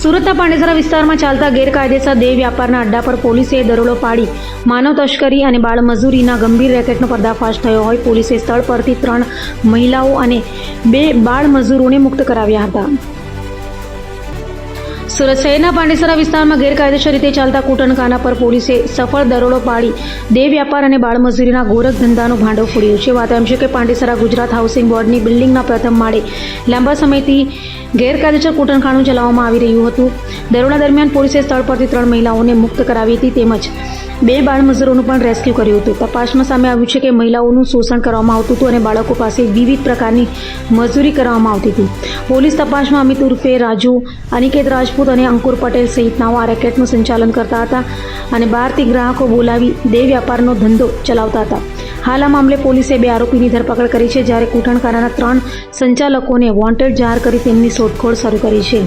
સુરતના પાંડેસરા વિસ્તારમાં ચાલતા ગેરકાયદેસર દેહ વ્યાપારના અડ્ડા પર પોલીસે દરોડો પાડી માનવ તસ્કરી અને બાળમજૂરીના ગંભીર રેકેટનો પર્દાફાશ થયો હોય પોલીસે સ્થળ પરથી 3 મહિલાઓ અને 2 બાળમજૂરોને મુક્ત કરાવ્યા હતા. સુરત શહેરના પાંડેસરા વિસ્તારમાં ગેરકાયદેસર રીતે ચાલતા કૂટણખાના પર પોલીસે સફળ દરોડો પાડી દેહ વ્યાપાર અને બાળમજૂરીના ગોરખ ધંધાનો ભાંડો ફોડ્યો છે. વાત એમ છે કે પાંડેસરા ગુજરાત હાઉસિંગ બોર્ડની બિલ્ડિંગના પ્રથમ માળે લાંબા સમયથી ગેરકાયદેસર કૂટણખાનું ચલાવવામાં આવી રહ્યું હતું. દરોડા દરમિયાન પોલીસે સ્થળ પરથી 3 મહિલાઓને મુક્ત કરાવી હતી તેમજ 2 બાળમજૂરોનું પણ રેસ્ક્યુ કર્યું હતું. તપાસમાં સામે આવ્યું છે કે મહિલાઓનું શોષણ કરવામાં આવતું હતું અને બાળકો પાસે વિવિધ પ્રકારની મજૂરી કરવામાં આવતી હતી. પોલીસ તપાસમાં અમિત ઉર્ફે રાજુ, અનિકેત રાજપૂત અને અંકુર પટેલ સહિતનાઓ આ રેકેટનું સંચાલન કરતા હતા અને બહારથી ગ્રાહકો બોલાવી દેહ વ્યાપારનો ધંધો ચલાવતા હતા. હાલ આ મામલે પોલીસે 2 આરોપીની ધરપકડ કરી છે જ્યારે કૂટણખાનાના 3 સંચાલકોને વોન્ટેડ જાહેર કરી તેમની શોધખોળ શરૂ કરી છે.